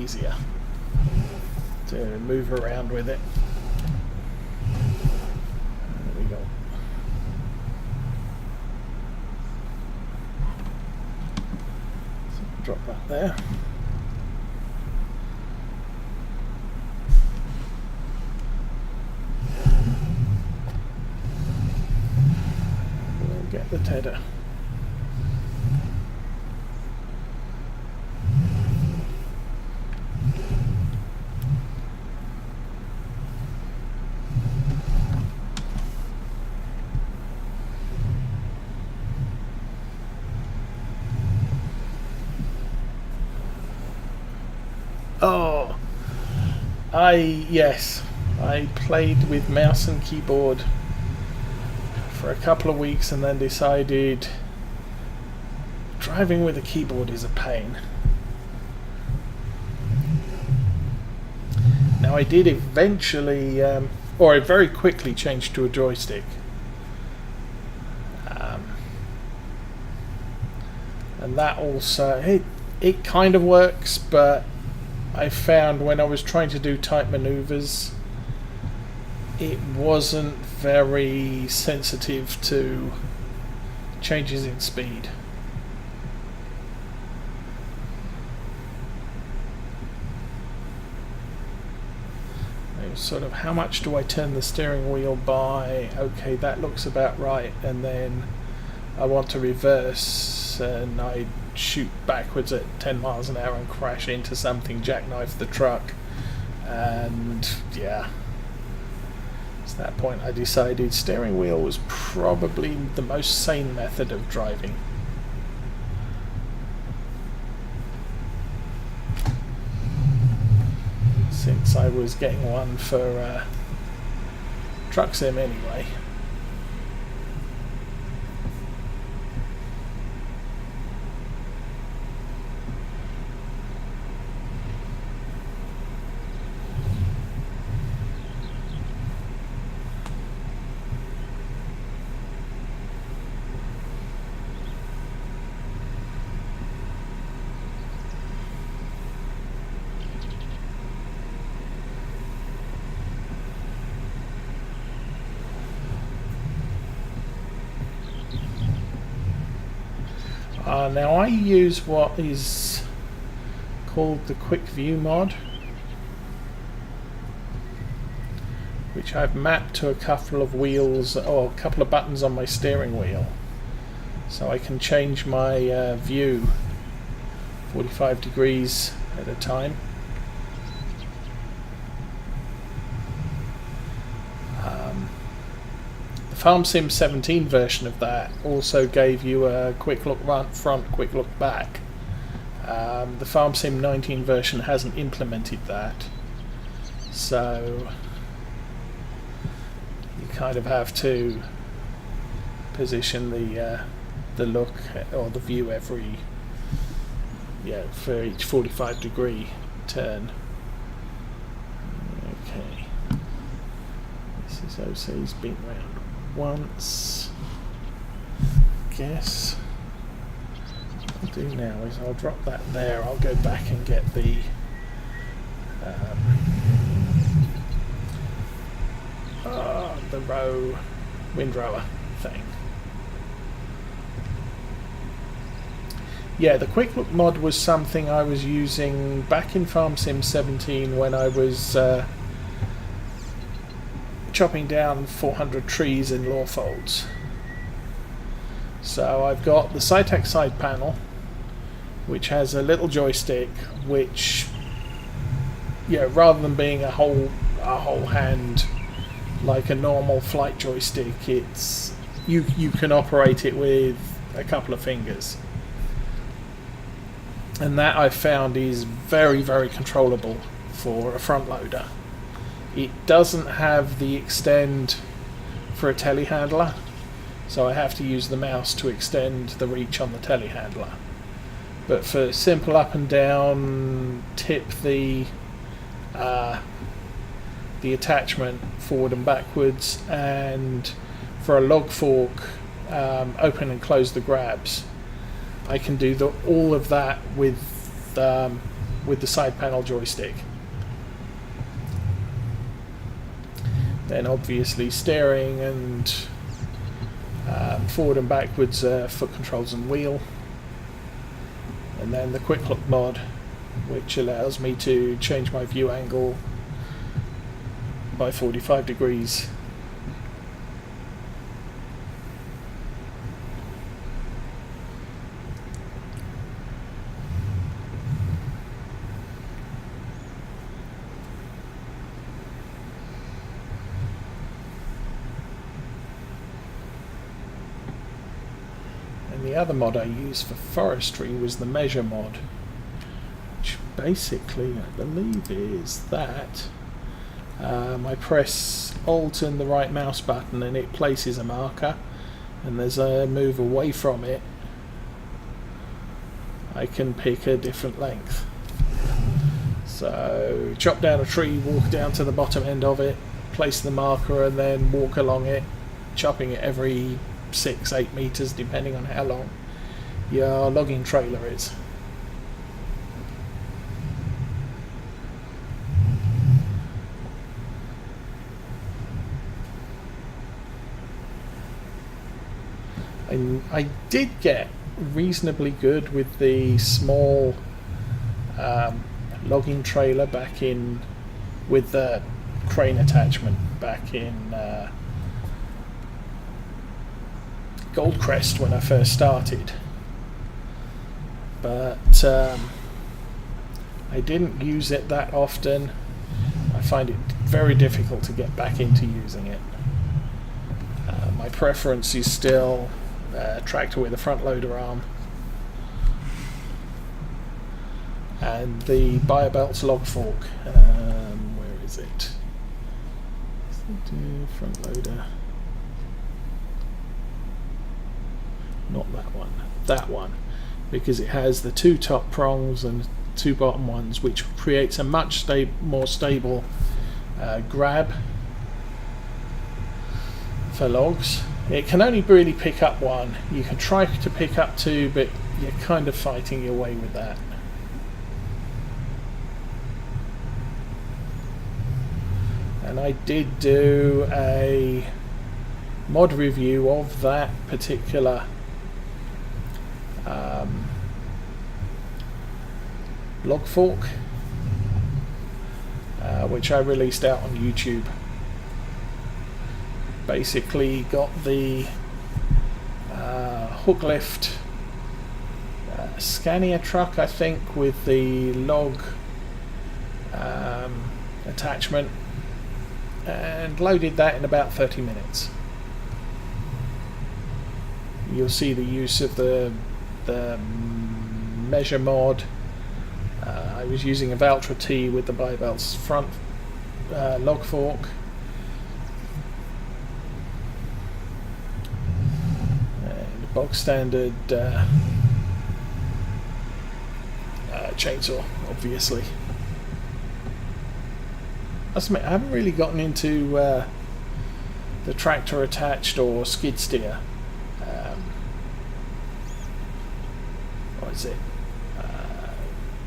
easier to move around with it. There we go. So drop that there. We'll get the tether. Oh, I played with mouse and keyboard for a couple of weeks and then decided driving with a keyboard is a pain. Now I did eventually, or I very quickly changed to a joystick. And that also, it kind of works, but I found when I was trying to do tight maneuvers, it wasn't very sensitive to changes in speed. It was sort of, how much do I turn the steering wheel by? Okay, that looks about right, and then I want to reverse, and I shoot backwards at 10 miles an hour and crash into something, jackknife the truck, and yeah, at that point I decided steering wheel was probably the most sane method of driving. Since I was getting one for truck sim anyway. Now I use what is called the Quick View mod, which I've mapped to a couple of wheels or a couple of buttons on my steering wheel, so I can change my view 45 degrees at a time. Farm Sim 17 version of that also gave you a quick look front, quick look back. The Farm Sim 19 version hasn't implemented that, so you kind of have to position the look or the view for each 45 degree turn. Okay, this is Oseh's been round once. Guess what I'll do now is I'll drop that there. I'll go back and get the windrower thing. Yeah, the Quick Look mod was something I was using back in Farm Sim 17 when I was chopping down 400 trees in law folds. So I've got the SciTech side panel, which has a little joystick, which, rather than being a whole hand like a normal flight joystick, it's you can operate it with a couple of fingers, and that I've found is very, very controllable for a front loader. It doesn't have the extend for a telehandler, so I have to use the mouse to extend the reach on the telehandler. But for simple up and down, tip the attachment forward and backwards, and for a log fork, open and close the grabs, I can do all of that with with the side panel joystick. Then obviously steering and forward and backwards foot controls and wheel. And then the quick look mod, which allows me to change my view angle by 45 degrees. The other mod I used for forestry was the measure mod, which basically I believe is that I press Alt and the right mouse button and it places a marker, and as I move away from it I can pick a different length. So chop down a tree, walk down to the bottom end of it, place the marker and then walk along it, chopping it every 6-8 meters depending on how long your logging trailer is. And I did get reasonably good with the small logging trailer back in, with the crane attachment back in Goldcrest when I first started, but I didn't use it that often. I find it very difficult to get back into using it. My preference is still tractor with a front loader arm and the Biobelts log fork. Where is it? Front loader. Not that one, because it has the 2 top prongs and 2 bottom ones, which creates a much more stable grab for logs. It can only really pick up 1. You can try to pick up 2, but you're kind of fighting your way with that. And I did do a mod review of that particular log fork, which I released out on YouTube. Basically got the hook lift Scania truck, I think, with the log attachment, and loaded that in about 30 minutes. You'll see the use of the measure mod. I was using a Valtra T with the Biobelts front log fork. And bog standard chainsaw, obviously. I haven't really gotten into the tractor attached or skid steer. What is it?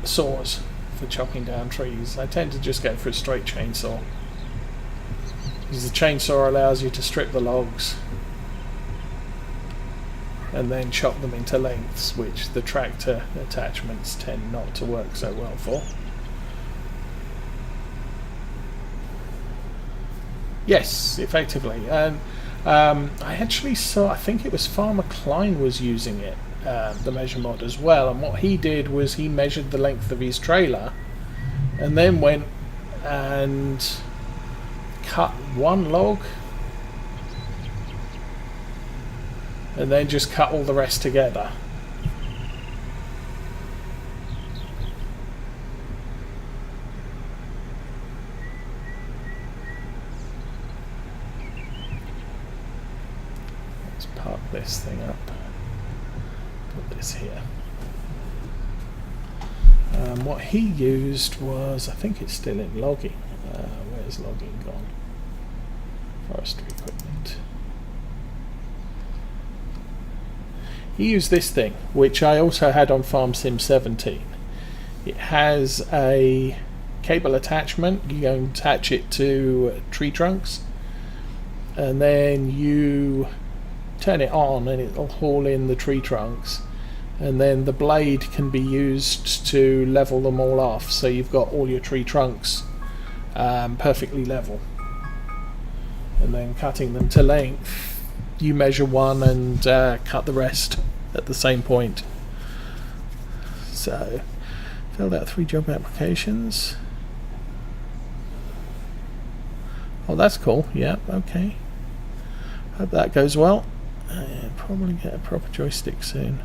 Saws for chopping down trees. I tend to just go for a straight chainsaw, because the chainsaw allows you to strip the logs and then chop them into lengths, which the tractor attachments tend not to work so well for. Yes, effectively. And I actually saw, I think it was Farmer Klein was using it, the measure mod as well, and what he did was he measured the length of his trailer and then went and cut 1 log and then just cut all the rest together. Let's park this thing up. Put this here. What he used was, I think it's still in logging. Where's logging gone? Forestry equipment. He used this thing, which I also had on Farm Sim 17. It has a cable attachment. You go and attach it to tree trunks, and then you turn it on and it'll haul in the tree trunks, and then the blade can be used to level them all off, so you've got all your tree trunks perfectly level. And then cutting them to length, you measure one and cut the rest at the same point. So filled out 3 job applications. Oh, that's cool. Yeah, okay. Hope that goes well. Probably get a proper joystick soon.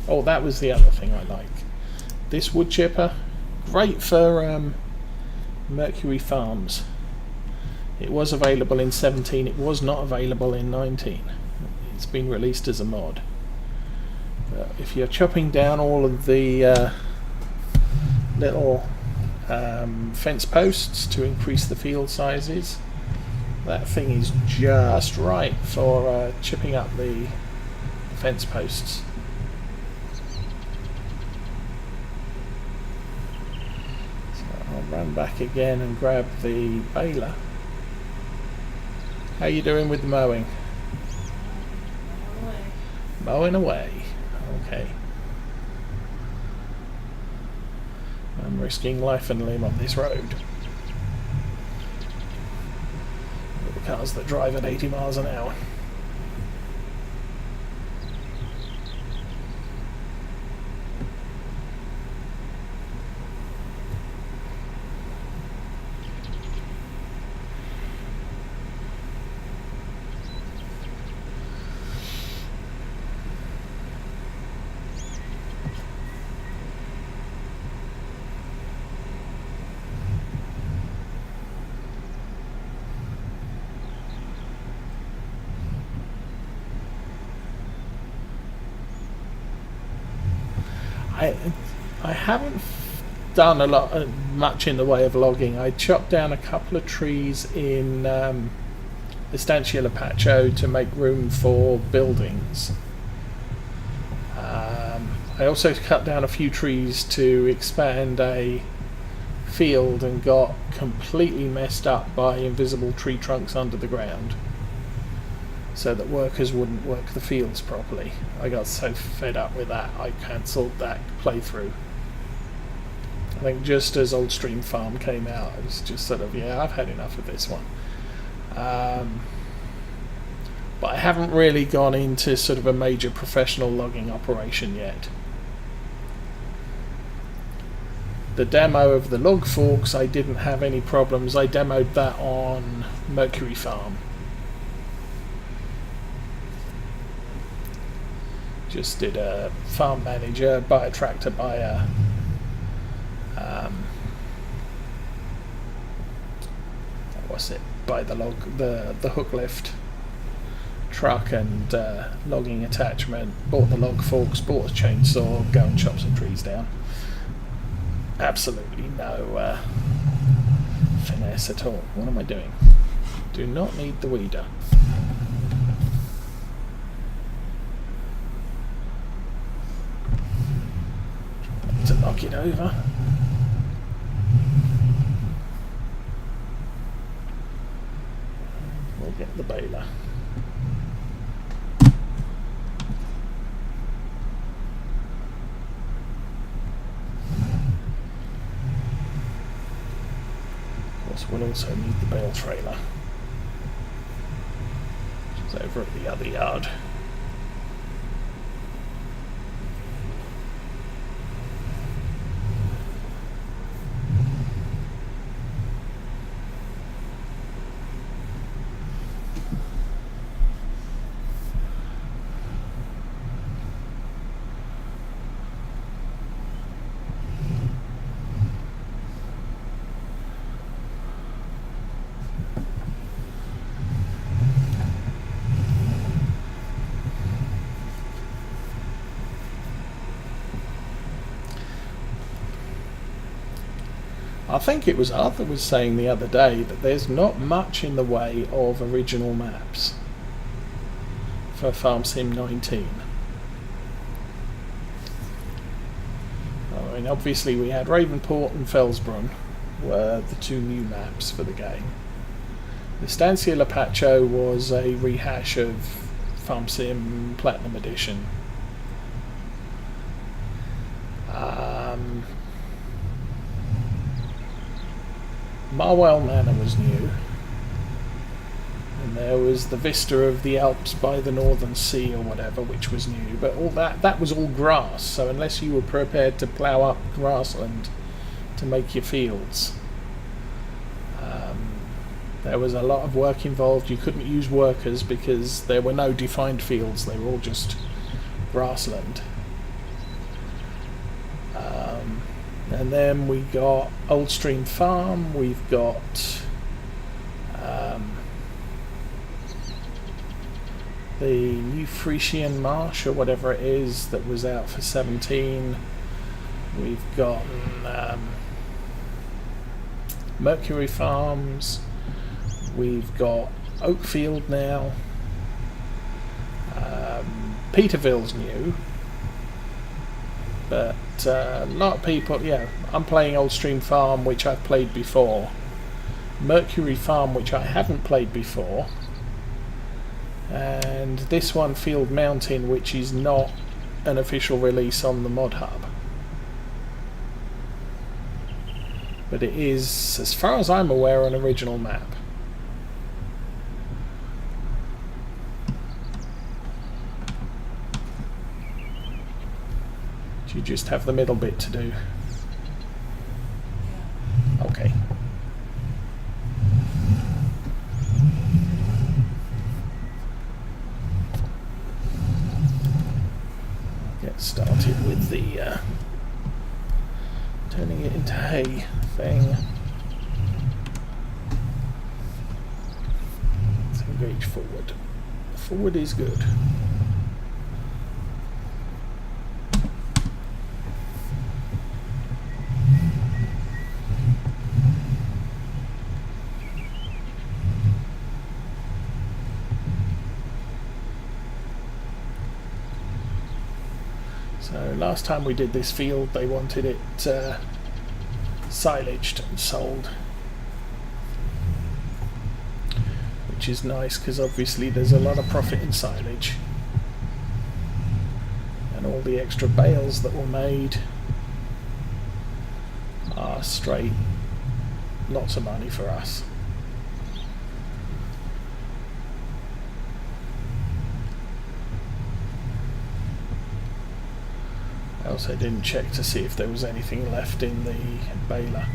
Oh, that was the other thing I like. This wood chipper, great for Mercury Farms. It was available in 17, it was not available in 19. It's been released as a mod. But if you're chopping down all of the little fence posts to increase the field sizes, that thing is just right for chipping up the fence posts. I'll run back again and grab the baler. How are you doing with the mowing? Mowing away. Okay. I'm risking life and limb on this road. With the cars that drive at 80 miles an hour. I haven't done much in the way of logging. I chopped down a couple of trees in Estancia Lapacho to make room for buildings. I also cut down a few trees to expand a field and got completely messed up by invisible tree trunks under the ground, so that workers wouldn't work the fields properly. I got so fed up with that, I cancelled that playthrough. I think just as Old Stream Farm came out, I was just sort of, yeah, I've had enough of this one. But I haven't really gone into sort of a major professional logging operation yet. The demo of the log forks, I didn't have any problems. I demoed that on Mercury Farm. Just did a farm manager, buy a tractor, buy a buy the hook lift truck and logging attachment, bought the log forks, bought a chainsaw, go and chop some trees down. Absolutely no finesse at all. What am I doing? Do not need the weeder. To knock it over. We'll get the baler. Of course, we'll also need the bale trailer, which is over at the other yard. I think it was Arthur was saying the other day that there's not much in the way of original maps for Farm Sim 19. I mean, obviously we had Ravenport and Felsbrunn were the two new maps for the game. The Estancia Lapacho was a rehash of Farm Sim Platinum Edition. Marwell Manor was new, and there was the vista of the Alps by the Northern Sea or whatever, which was new, but all that was all grass, so unless you were prepared to plough up grassland to make your fields, there was a lot of work involved. You couldn't use workers because there were no defined fields, they were all just grassland. And then we got Old Stream Farm, we've got the New Frisian Marsh or whatever it is that was out for 17. We've got Mercury Farms, we've got Oakfield now, Peterville's new, but a lot of people, I'm playing Old Stream Farm, which I've played before, Mercury Farm, which I haven't played before, and this one, Field Mountain, which is not an official release on the Mod Hub. But it is, as far as I'm aware, an original map. You just have the middle bit to do. Okay. Get started with the turning it into hay thing. Let's engage forward. Forward is good. So last time we did this field, they wanted it silaged and sold, which is nice because obviously there's a lot of profit in silage, and all the extra bales that were made are straight lots of money for us. I also didn't check to see if there was anything left in the baler.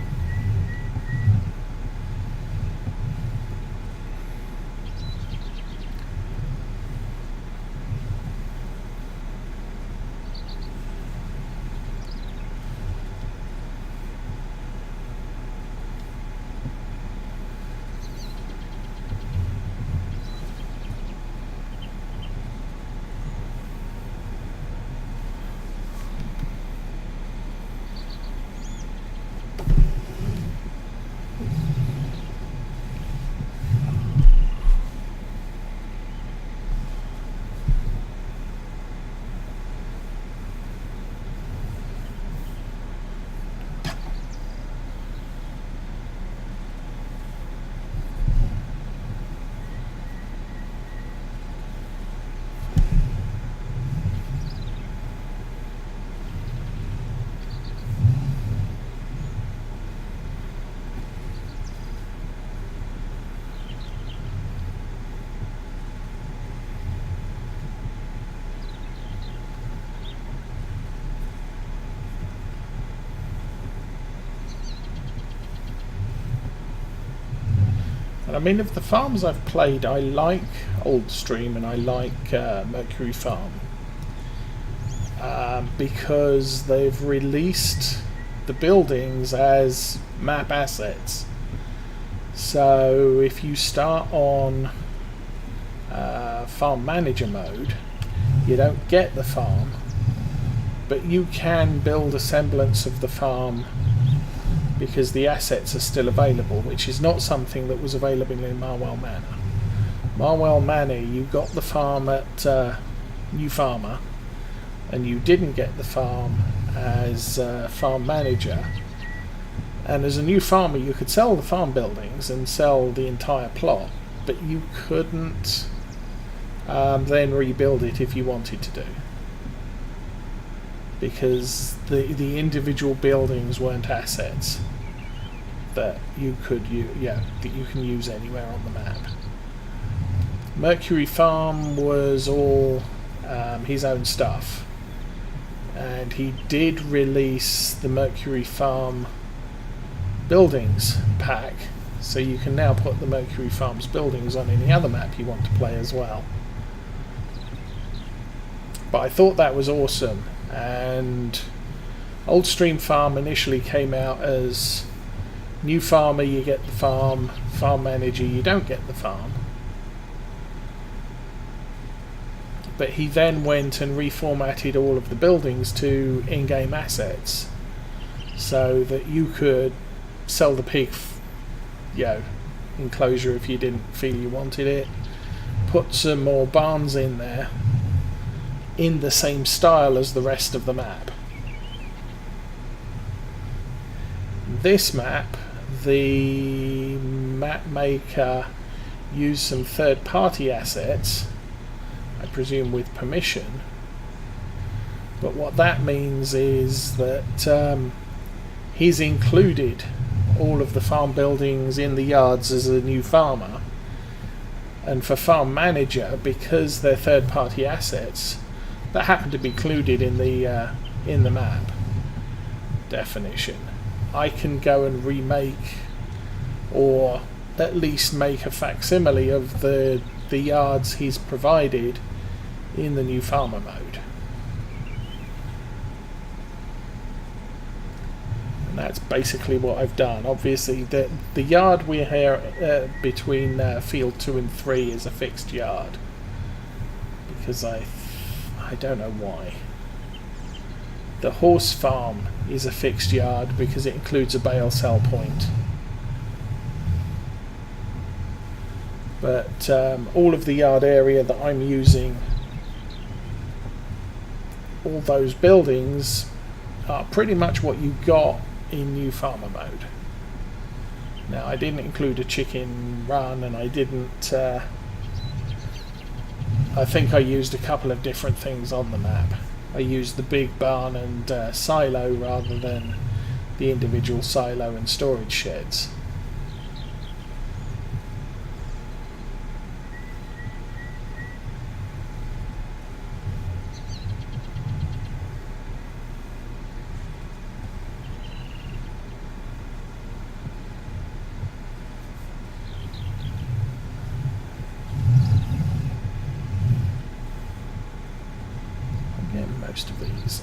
And I mean, of the farms I've played, I like Old Stream and I like Mercury Farm, because they've released the buildings as map assets. So if you start on farm manager mode, you don't get the farm, but you can build a semblance of the farm because the assets are still available, which is not something that was available in Marwell Manor. Marwell Manor, you got the farm at New Farmer, and you didn't get the farm as farm manager. And as a new farmer, you could sell the farm buildings and sell the entire plot, but you couldn't then rebuild it if you wanted to do, because the individual buildings weren't assets that you could that you can use anywhere on the map. Mercury Farm was all his own stuff, and he did release the Mercury Farm buildings pack, so you can now put the Mercury Farm's buildings on any other map you want to play as well. But I thought that was awesome, and Old Stream Farm initially came out as New Farmer, you get the farm, Farm Manager, you don't get the farm. But he then went and reformatted all of the buildings to in-game assets, so that you could sell the pig enclosure if you didn't feel you wanted it, put some more barns in there in the same style as the rest of the map. This map, the map maker used some third-party assets, I presume with permission, but what that means is that he's included all of the farm buildings in the yards as a new farmer, and for farm manager, because they're third-party assets that happen to be included in the map definition, I can go and remake, or at least make a facsimile of the yards he's provided in the new farmer mode. And that's basically what I've done. Obviously the yard we're here between field 2 and 3 is a fixed yard, because I don't know why. The horse farm is a fixed yard because it includes a bale sell point. But all of the yard area that I'm using, all those buildings are pretty much what you got in new farmer mode. Now, I didn't include a chicken run, and I didn't I think I used a couple of different things on the map. I used the big barn and silo rather than the individual silo and storage sheds. Most of these.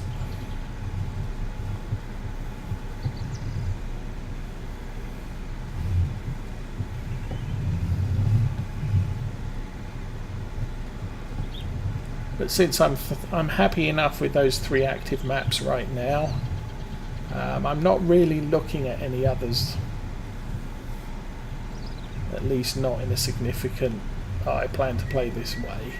But since I'm happy enough with those 3 active maps right now, I'm not really looking at any others. At least not in a significant, I plan to play this way.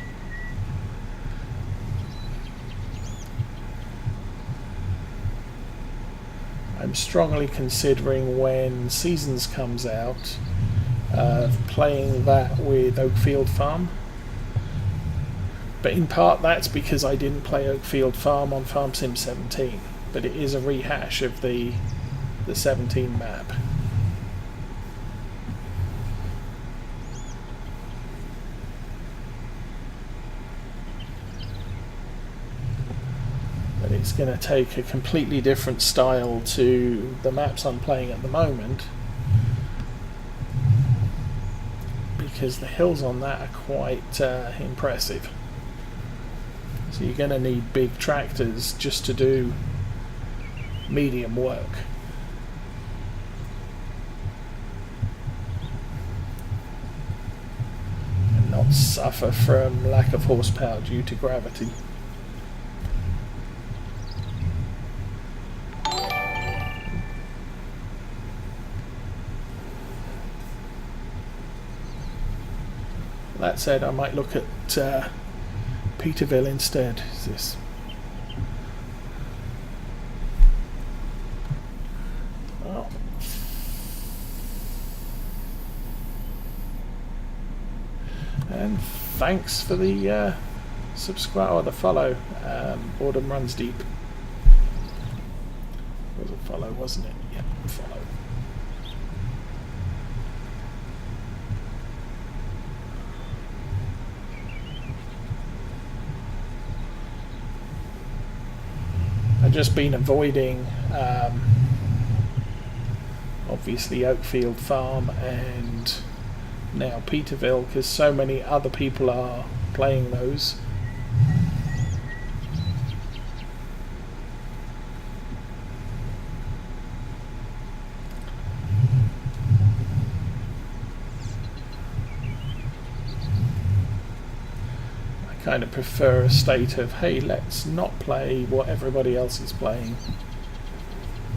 I'm strongly considering, when Seasons comes out, playing that with Oakfield Farm. But in part that's because I didn't play Oakfield Farm on Farm Sim 17, but it is a rehash of the 17 map. It's going to take a completely different style to the maps I'm playing at the moment, because the hills on that are quite impressive. So you're going to need big tractors just to do medium work. And not suffer from lack of horsepower due to gravity. That said, I might look at Peterville instead. Is this? Oh. And thanks for the subscribe or the follow. Boredom runs deep. It was a follow, wasn't it? Yep, follow. I've just been avoiding obviously Oakfield Farm and now Peterville because so many other people are playing those. I kind of prefer a state of, hey, let's not play what everybody else is playing,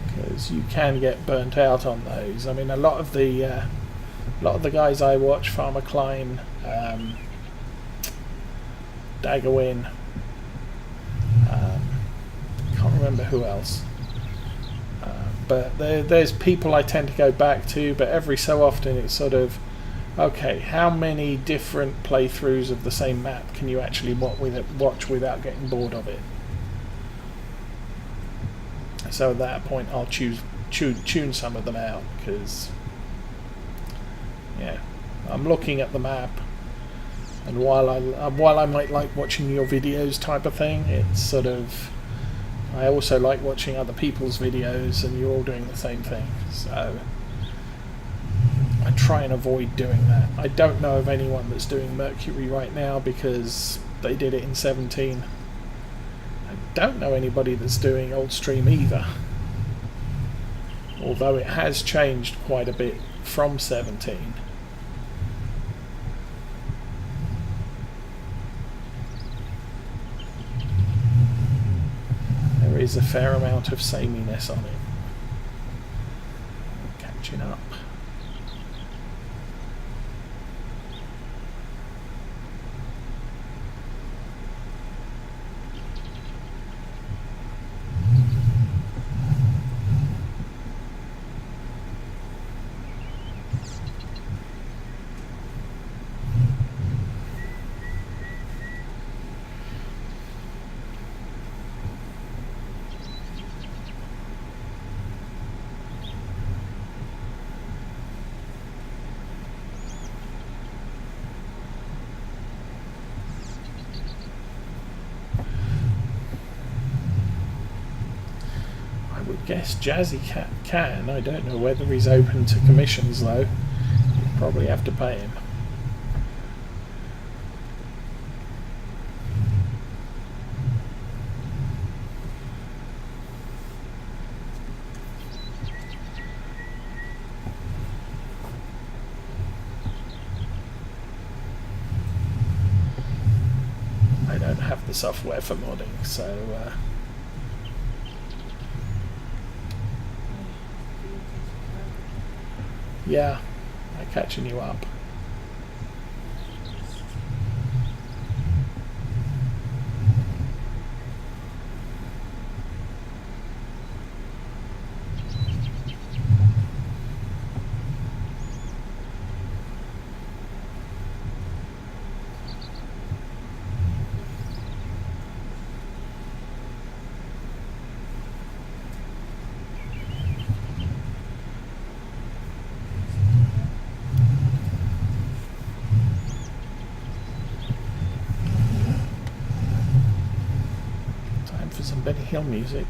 because you can get burnt out on those. I mean, a lot of the guys I watch, Farmer Klein, Daggerwin, can't remember who else, but there's people I tend to go back to, but every so often it's sort of, okay, how many different playthroughs of the same map can you actually watch without getting bored of it? So at that point I'll tune some of them out, because yeah, I'm looking at the map, and while I might like watching your videos type of thing, it's sort of, I also like watching other people's videos and you're all doing the same thing, so I try and avoid doing that. I don't know of anyone that's doing Mercury right now because they did it in 17. I don't know anybody that's doing Old Stream either, although it has changed quite a bit from 17. There is a fair amount of sameness on it. Catching up. Guess Jazzy Cat can. I don't know whether he's open to commissions though. You probably have to pay him. I don't have the software for modding, so yeah, I'm catching you up. Some Benny Hill music.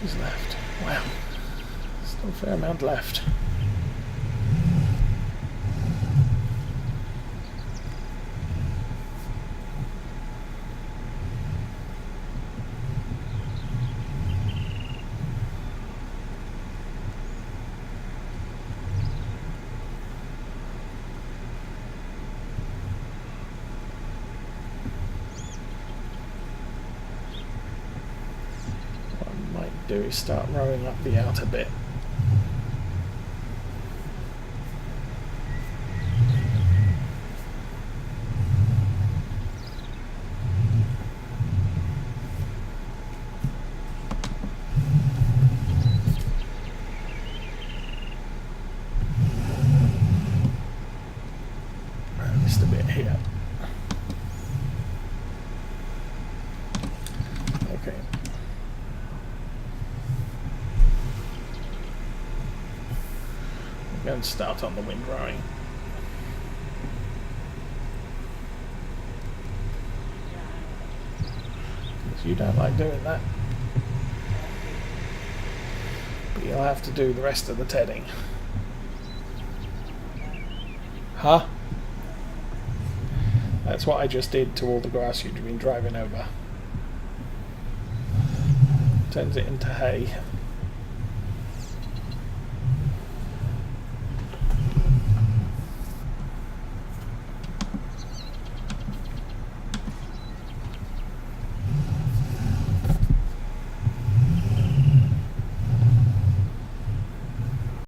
She's left. Wow. Still a fair amount left. do is start rowing up the outer bit. Just a bit here. Okay. I'm going to start on the wind rowing. Because you don't like doing that. But you'll have to do the rest of the tedding. Huh? That's what I just did to all the grass you'd been driving over. Turns it into hay.